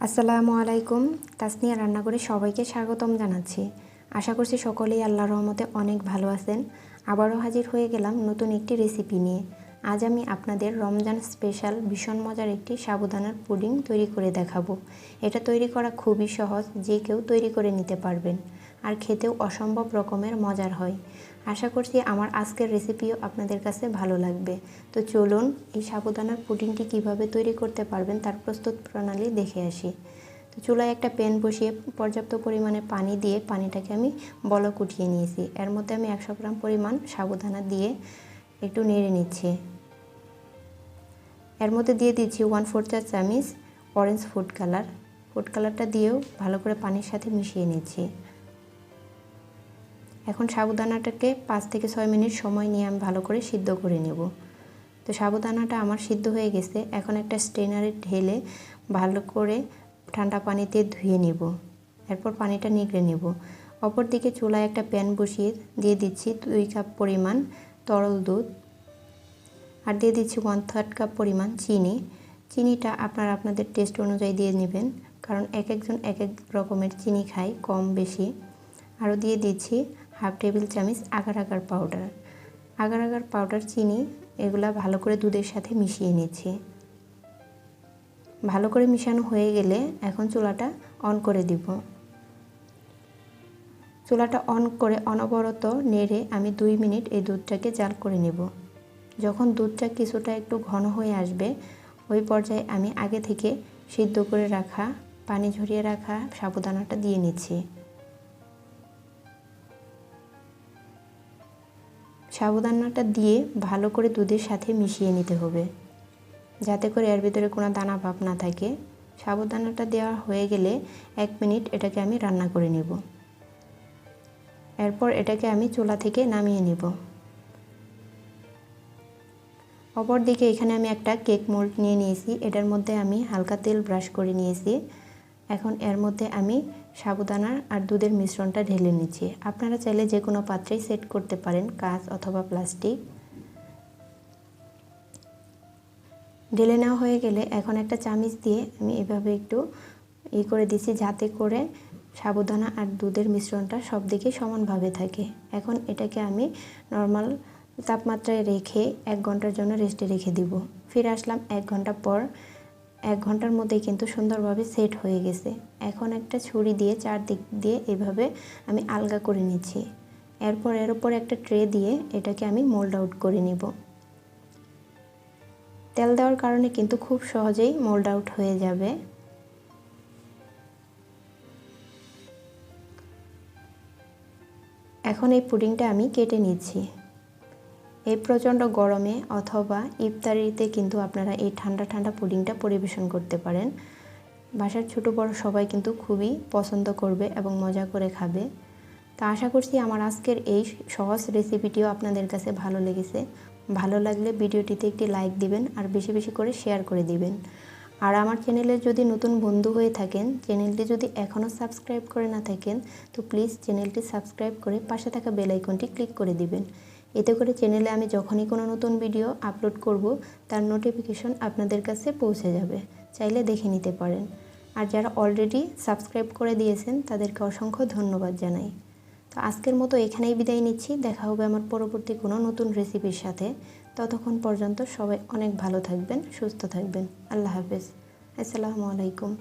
আসসালামু আলাইকুম। তাসনিয়ার রান্নাঘরে সবাইকে স্বাগতম জানাচ্ছি। আশা করছি সকলেই আল্লাহর রহমতে অনেক ভালো আছেন। আবারও হাজির হয়ে গেলাম নতুন একটি রেসিপি নিয়ে। আজ আমি আপনাদের রমজান স্পেশাল ভীষণ মজার একটি সাবুদানার পুডিং তৈরি করে দেখাবো। এটা তৈরি করা খুবই সহজ, যে কেউ তৈরি করে নিতে পারবেন, আর খেতেও অসম্ভব রকমের মজার হয়। আশা করছি আমার আজকের রেসিপিও আপনাদের কাছে ভালো লাগবে। তো চলুন এই সাবুদানার পুডিংটি কিভাবে তৈরি করতে পারবেন তার প্রস্তুত প্রণালী দেখে আসি। তো চুলায় একটা প্যান বসিয়ে পর্যাপ্ত পরিমাণে পানি দিয়ে পানিটাকে আমি বলক উঠিয়ে নিয়েছি। এর মধ্যে আমি 100 গ্রাম পরিমাণ সাবুদানা দিয়ে একটু নেড়ে নিচ্ছি। এর মধ্যে দিয়ে দিচ্ছি 1/4 চা চামচ অরেঞ্জ ফুড কালারটা দিয়েও ভালো করে পানির সাথে মিশিয়ে নিচ্ছি। এখন সাবুদানাটাকে 5 থেকে 6 মিনিট সময় নিয়ে আমি ভালো করে সিদ্ধ করে নেব। তো সাবুদানাটা আমার সিদ্ধ হয়ে গেছে। এখন একটা স্ট্রেনারে ঢেলে ভালো করে ঠান্ডা পানিতে ধুয়ে নেব। এরপর পানিটা নিগড়ে নেব। অপরদিকে চুলায় একটা প্যান বসিয়ে দিয়ে দিচ্ছি 2 কাপ পরিমাণ তরল দুধ, আর দিয়ে দিচ্ছি 1/3 কাপ পরিমাণ চিনি। চিনিটা আপনারা আপনাদের টেস্ট অনুযায়ী দিয়ে নেবেন, কারণ এক একজন এক এক রকমের চিনি খায়, কম বেশি। আরও দিয়ে দিচ্ছি 1/2 টেবিল চামচ আগার পাউডার চিনি। এগুলা ভালো করে দুধের সাথে মিশিয়ে নিচ্ছি। ভালো করে মিশানো হয়ে গেলে এখন চুলাটা অন করে দিব। চুলাটা অন করে অনবরত নেড়ে আমি 2 মিনিট এই দুধটাকে জাল করে নেব। যখন দুধটা কিছুটা একটু ঘন হয়ে আসবে, ওই পর্যায়ে আমি আগে থেকে সিদ্ধ করে রাখা, পানি ঝরিয়ে রাখা সাবুদানাটা দিয়ে নিচ্ছি। সাবুদানাটা দিয়ে ভালো করে দুধের সাথে মিশিয়ে নিতে হবে, যাতে করে এর ভিতরে কোনো দানা ভাব না থাকে। সাবুদানাটা দেওয়া হয়ে গেলে 1 মিনিট এটাকে আমি রান্না করে নেব। এরপর এটাকে আমি চুলা থেকে নামিয়ে নেব। অপরদিকে এখানে আমি একটা কেক মোল্ড নিয়ে নিয়েছি। এটার মধ্যে আমি হালকা তেল ব্রাশ করে নিয়েছি। এখন এর মধ্যে আমি সাবুদানা আর দুধের মিশ্রণটা ঢেলে নিচ্ছি। আপনারা চাইলে যে কোনো পাত্রেই সেট করতে পারেন, কাঁচ অথবা প্লাস্টিক। ঢেলে নেওয়া হয়ে গেলে এখন একটা চামচ দিয়ে আমি এভাবে একটু করে দিচ্ছি, যাতে করে সাবুদানা আর দুধের মিশ্রণটা সব দিকে সমানভাবে থাকে। এখন এটাকে আমি নর্মাল তাপমাত্রায় রেখে 1 ঘন্টার জন্য রেস্টে রেখে দিব। ফিরে আসলাম 1 ঘন্টা পর। 1 ঘন্টার মধ্যেই কিন্তু সুন্দরভাবে সেট হয়ে গেছে। এখন একটা ছুরি দিয়ে চারদিক দিয়ে এভাবে আমি আলগা করে নিচ্ছি। এরপর এর উপর একটা ট্রে দিয়ে এটাকে আমি মোল্ড আউট করে নিব। তেল দেওয়ার কারণে কিন্তু খুব সহজেই মোল্ড আউট হয়ে যাবে। এখন এই পুডিংটা আমি কেটে নিচ্ছি। এই প্রচণ্ড গরমে অথবা ইফতারিতে কিন্তু আপনারা এই ঠান্ডা ঠান্ডা পুডিংটা পরিবেশন করতে পারেন। বাসার ছোট বড় সবাই কিন্তু খুবই পছন্দ করবে এবং মজা করে খাবে। তো আশা করছি আমার আজকের এই সহজ রেসিপিটিও আপনাদের কাছে ভালো লেগেছে। ভালো লাগলে ভিডিওটিতে একটি লাইক দিবেন, আর বেশি বেশি করে শেয়ার করে দিবেন। আর আমার চ্যানেলে যদি নতুন বন্ধু হয়ে থাকেন, চ্যানেলটি যদি এখনও সাবস্ক্রাইব করে না থাকেন, তো প্লিজ চ্যানেলটি সাবস্ক্রাইব করে পাশে থাকা বেল আইকনটি ক্লিক করে দিবেন। এতে করে চ্যানেলে আমি যখনই কোনো নতুন ভিডিও আপলোড করব, তার নোটিফিকেশন আপনাদের কাছে পৌঁছে যাবে। চাইলে দেখে নিতে পারেন। আর যারা অলরেডি সাবস্ক্রাইব করে দিয়েছেন তাদেরকে অসংখ্য ধন্যবাদ জানাই। তো আজকের মতো এখানেই বিদায় নিচ্ছি। দেখা হবে আমার পরবর্তী কোনো নতুন রেসিপির সাথে। ততক্ষণ পর্যন্ত সবাই অনেক ভালো থাকবেন, সুস্থ থাকবেন। আল্লাহ হাফেজ। আসসালামু আলাইকুম।